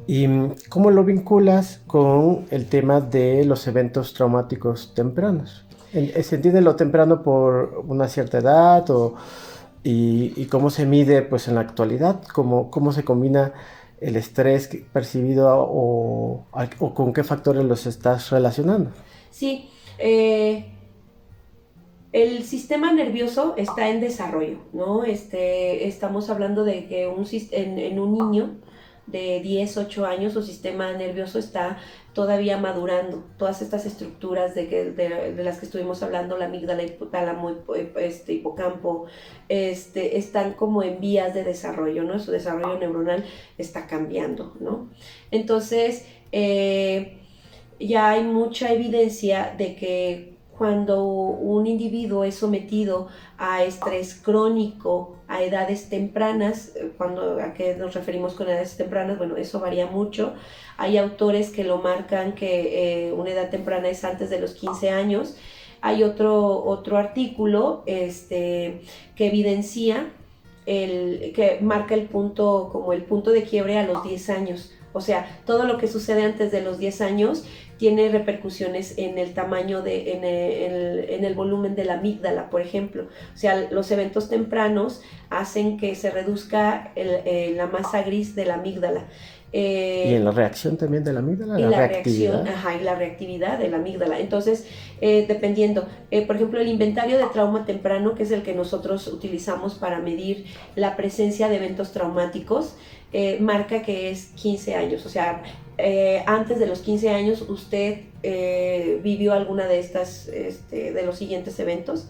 ¿Y cómo lo vinculas con el tema de los eventos traumáticos tempranos? ¿Se entiende lo temprano por una cierta edad y cómo se mide pues en la actualidad? ¿Cómo se combina el estrés percibido o con qué factores los estás relacionando? Sí, el sistema nervioso está en desarrollo, ¿no? Estamos hablando de que en un niño de 10, 8 años su sistema nervioso está todavía madurando. Todas estas estructuras de las que estuvimos hablando, la amígdala, hipotálamo, hipocampo, están como en vías de desarrollo, ¿no? Su desarrollo neuronal está cambiando, ¿no? Entonces, ya hay mucha evidencia de que cuando un individuo es sometido a estrés crónico a edades tempranas, ¿a qué nos referimos con edades tempranas? Bueno, eso varía mucho. Hay autores que lo marcan que una edad temprana es antes de los 15 años. Hay otro artículo que evidencia que marca el punto, como el punto de quiebre a los 10 años. O sea, todo lo que sucede antes de los 10 años tiene repercusiones en el tamaño, en el volumen de la amígdala, por ejemplo. O sea, los eventos tempranos hacen que se reduzca la masa gris de la amígdala. Y en la reacción también de la amígdala, Y la la reacción, reactividad. ajá, y la reactividad de la amígdala. Entonces, dependiendo, por ejemplo, el inventario de trauma temprano, que es el que nosotros utilizamos para medir la presencia de eventos traumáticos, marca que es 15 años. O sea, antes de los 15 años usted vivió alguna de estas, de los siguientes eventos.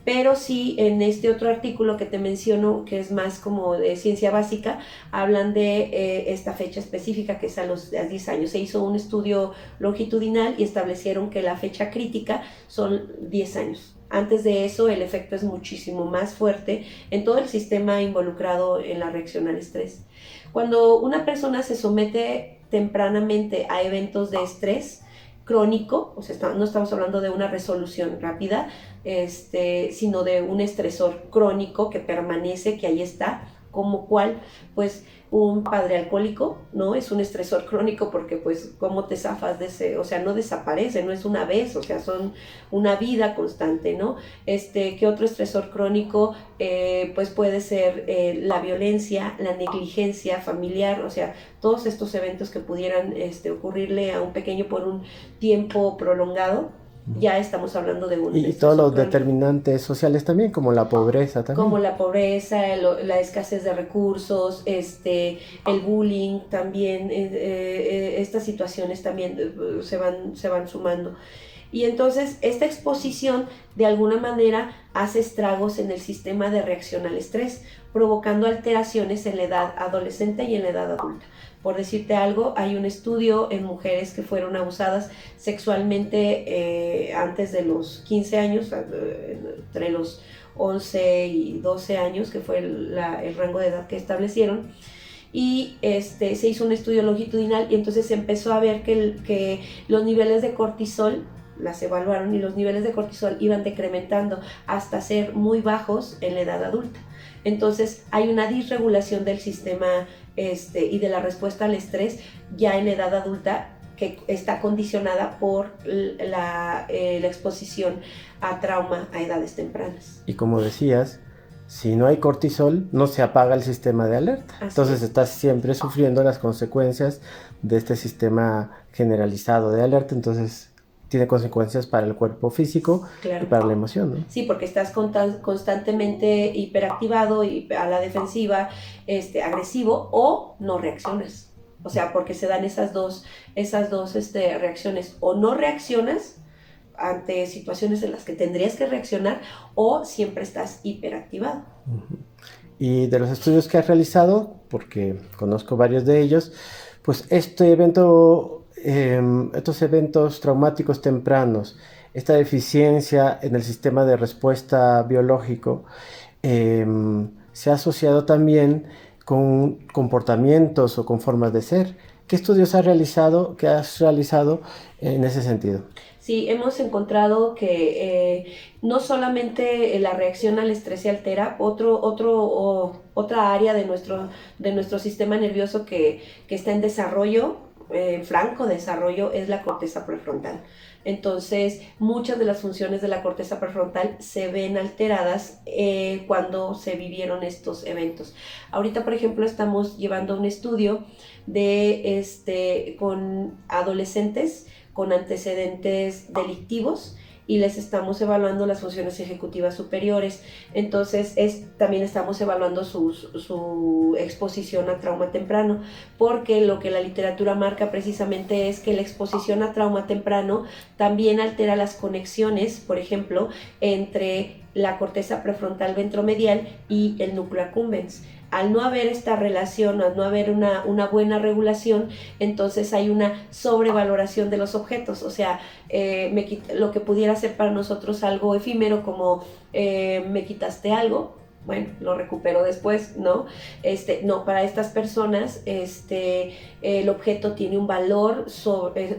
Pero sí, en este otro artículo que te menciono, que es más como de ciencia básica, hablan de esta fecha específica, que es a los 10 años. Se hizo un estudio longitudinal y establecieron que la fecha crítica son 10 años. Antes de eso, el efecto es muchísimo más fuerte en todo el sistema involucrado en la reacción al estrés. Cuando una persona se somete tempranamente a eventos de estrés crónico, o sea, no estamos hablando de una resolución rápida, sino de un estresor crónico que permanece, que ahí está, como cual, pues, un padre alcohólico, ¿no? Es un estresor crónico porque, pues, ¿cómo te zafas de ese? O sea, no desaparece, no es una vez, o sea, son una vida constante, ¿no? ¿Qué otro estresor crónico? Pues puede ser la violencia, la negligencia familiar, o sea, todos estos eventos que pudieran ocurrirle a un pequeño por un tiempo prolongado, ya estamos hablando de un Y todos estresor los crónico, determinantes sociales también, como la pobreza como también. la pobreza, la escasez de recursos, el bullying también, estas situaciones también se van sumando. Y entonces esta exposición de alguna manera hace estragos en el sistema de reacción al estrés, provocando alteraciones en la edad adolescente y en la edad adulta. Por decirte algo, hay un estudio en mujeres que fueron abusadas sexualmente antes de los 15 años, entre los 11 y 12 años, que fue el rango de edad que establecieron, y se hizo un estudio longitudinal y entonces se empezó a ver que los niveles de cortisol, las evaluaron, y los niveles de cortisol iban decrementando hasta ser muy bajos en la edad adulta. Entonces hay una disregulación del sistema y de la respuesta al estrés ya en la edad adulta, que está condicionada por la exposición a trauma a edades tempranas. Y como decías, si no hay cortisol, no se apaga el sistema de alerta. Así Entonces es. estás siempre sufriendo las consecuencias de este sistema generalizado de alerta. Entonces tiene consecuencias para el cuerpo físico y Claro. para la emoción, ¿no? Sí, porque estás constantemente hiperactivado y a la defensiva, agresivo, o no reaccionas. O sea, porque se dan esas dos reacciones. O no reaccionas ante situaciones en las que tendrías que reaccionar, o siempre estás hiperactivado. Y de los estudios que has realizado, porque conozco varios de ellos, pues estos eventos traumáticos tempranos, esta deficiencia en el sistema de respuesta biológico, se ha asociado también con comportamientos o con formas de ser. ¿Qué estudios has realizado en ese sentido? Sí, hemos encontrado que no solamente la reacción al estrés se altera, otra área de nuestro sistema nervioso que está en desarrollo, franco desarrollo, es la corteza prefrontal. Entonces, muchas de las funciones de la corteza prefrontal se ven alteradas cuando se vivieron estos eventos. Ahorita, por ejemplo, estamos llevando un estudio con adolescentes con antecedentes delictivos y les estamos evaluando las funciones ejecutivas superiores. Entonces, también estamos evaluando su exposición a trauma temprano, porque lo que la literatura marca precisamente es que la exposición a trauma temprano también altera las conexiones, por ejemplo, entre la corteza prefrontal ventromedial y el núcleo accumbens. Al no haber esta relación, al no haber una buena regulación, entonces hay una sobrevaloración de los objetos. O sea, lo que pudiera ser para nosotros algo efímero como me quitaste algo, bueno, lo recupero después, ¿no? No, para estas personas el objeto tiene un valor,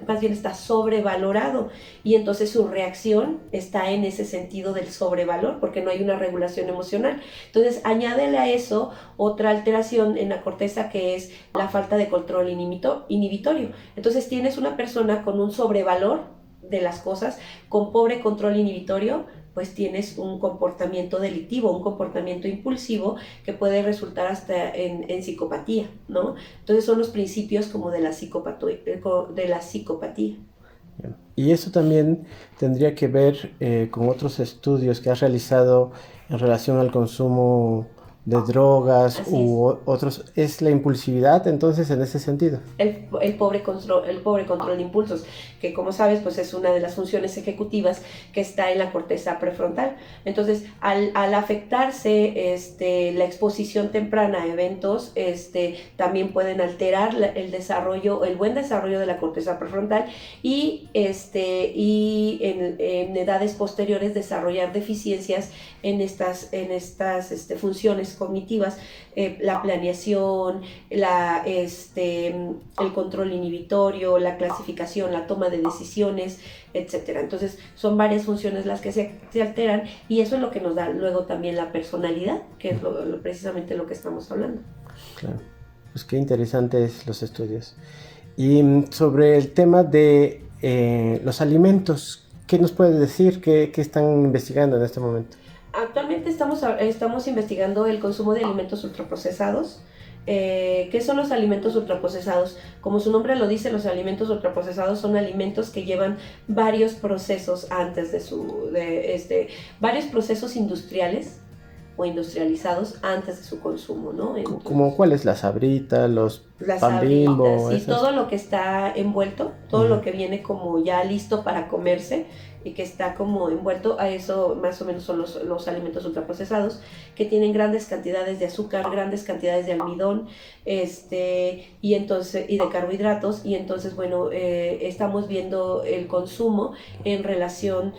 más bien está sobrevalorado, y entonces su reacción está en ese sentido del sobrevalor, porque no hay una regulación emocional. Entonces, añádele a eso otra alteración en la corteza, que es la falta de control inhibitorio. Entonces, tienes una persona con un sobrevalor de las cosas, con pobre control inhibitorio, pues tienes un comportamiento delictivo, un comportamiento impulsivo que puede resultar hasta en psicopatía, ¿no? Entonces son los principios como de la psicopatía. Y eso también tendría que ver con otros estudios que has realizado en relación al consumo de drogas otros. ¿Es la impulsividad entonces en ese sentido? El pobre control de impulsos, que como sabes, pues es una de las funciones ejecutivas que está en la corteza prefrontal. Entonces, al afectarse la exposición temprana a eventos, también pueden alterar el buen desarrollo de la corteza prefrontal y en edades posteriores desarrollar deficiencias en estas funciones cognitivas, la planeación, el control inhibitorio, la clasificación, la toma de decisiones, etcétera. Entonces son varias funciones las que se alteran, y eso es lo que nos da luego también la personalidad, que es precisamente lo que estamos hablando. Claro, pues qué interesantes los estudios. Y sobre el tema de los alimentos, ¿qué nos puede decir? ¿Qué están investigando en este momento? Actualmente estamos investigando el consumo de alimentos ultraprocesados. ¿Qué son los alimentos ultraprocesados? Como su nombre lo dice, los alimentos ultraprocesados son alimentos que llevan varios procesos varios procesos industriales o industrializados antes de su consumo, ¿no? Entonces, ¿Como cuáles? Las Sabritas, las Pan Bimbo, Sabritas, y todo lo que está envuelto, todo lo que viene como ya listo para comerse y que está como envuelto, a eso más o menos son los alimentos ultraprocesados, que tienen grandes cantidades de azúcar, grandes cantidades de almidón, y de carbohidratos, y entonces, bueno, estamos viendo el consumo en relación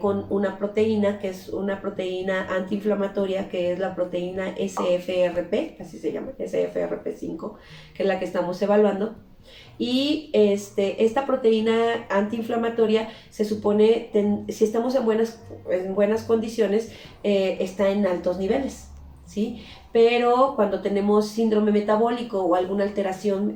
con una proteína, que es una proteína antiinflamatoria, que es la proteína SFRP, así se llama, SFRP5, que es la que estamos evaluando. Y esta proteína antiinflamatoria se supone, si estamos en buenas condiciones, está en altos niveles, ¿sí? Pero cuando tenemos síndrome metabólico o alguna alteración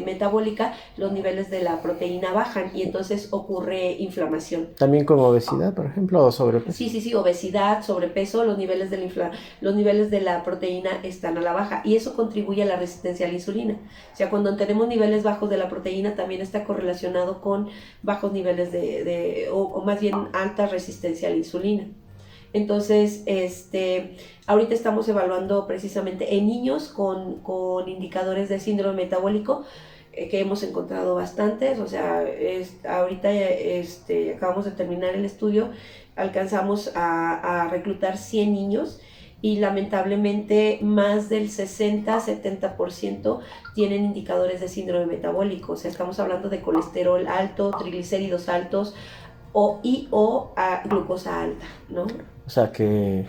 metabólica, los niveles de la proteína bajan y entonces ocurre inflamación. ¿También con obesidad, por ejemplo, o sobrepeso? Sí, obesidad, sobrepeso, los niveles de la proteína están a la baja, y eso contribuye a la resistencia a la insulina. O sea, cuando tenemos niveles bajos de la proteína, también está correlacionado con bajos niveles o más bien alta resistencia a la insulina. Entonces, ahorita estamos evaluando precisamente en niños con indicadores de síndrome metabólico, que hemos encontrado bastantes. O sea, ahorita acabamos de terminar el estudio, alcanzamos a reclutar 100 niños, y lamentablemente más del 60-70% tienen indicadores de síndrome metabólico. O sea, estamos hablando de colesterol alto, triglicéridos altos o glucosa alta, ¿no? O sea que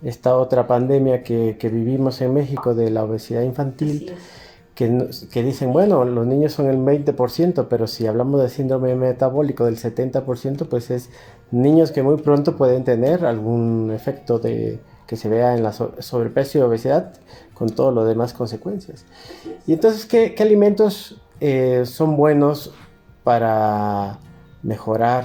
esta otra pandemia que vivimos en México de la obesidad infantil que dicen, bueno, los niños son el 20%, pero si hablamos de síndrome metabólico del 70%, pues es niños que muy pronto pueden tener algún efecto de que se vea en la sobrepeso y obesidad, con todo lo demás consecuencias. Y entonces, ¿qué alimentos son buenos para mejorar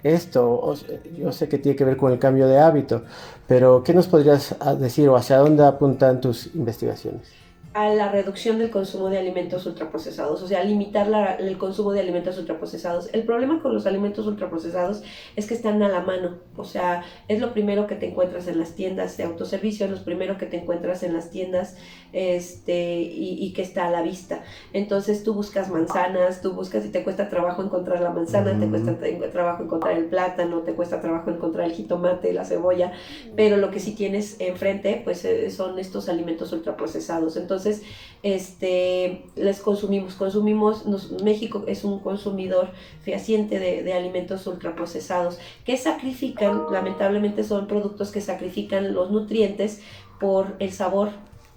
esto? Yo sé que tiene que ver con el cambio de hábito, pero ¿qué nos podrías decir o hacia dónde apuntan tus investigaciones? A la reducción del consumo de alimentos ultraprocesados, o sea, limitar el consumo de alimentos ultraprocesados. El problema con los alimentos ultraprocesados es que están a la mano, o sea, es lo primero que te encuentras en las tiendas de autoservicio, es lo primero que te encuentras en las tiendas y que está a la vista. Entonces tú buscas manzanas, tú buscas y te cuesta trabajo encontrar la manzana, te cuesta trabajo encontrar el plátano, te cuesta trabajo encontrar el jitomate, la cebolla, pero lo que sí tienes enfrente pues son estos alimentos ultraprocesados. Entonces les consumimos, México es un consumidor fehaciente de alimentos ultraprocesados que sacrifican, lamentablemente son productos que sacrifican los nutrientes por el sabor,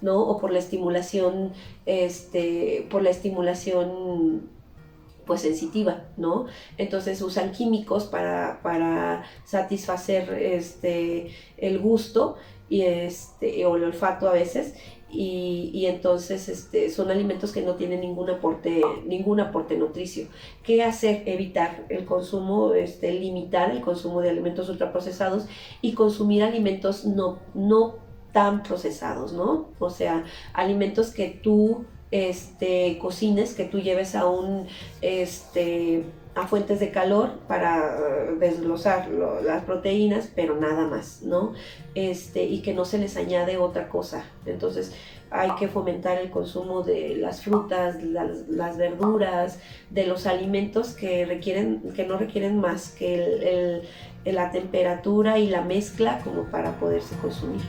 ¿no? O por la estimulación, pues sensitiva, ¿no? Entonces usan químicos para satisfacer el gusto y o el olfato a veces, y entonces son alimentos que no tienen ningún aporte nutricio. ¿Qué hacer? Evitar el consumo, limitar el consumo de alimentos ultraprocesados y consumir alimentos no tan procesados, ¿no? O sea, alimentos que tú cocines, que tú lleves a fuentes de calor para desglosar las proteínas, pero nada más, ¿no? Y que no se les añade otra cosa. Entonces hay que fomentar el consumo de las frutas, las verduras, de los alimentos que no requieren más que la temperatura y la mezcla como para poderse consumir.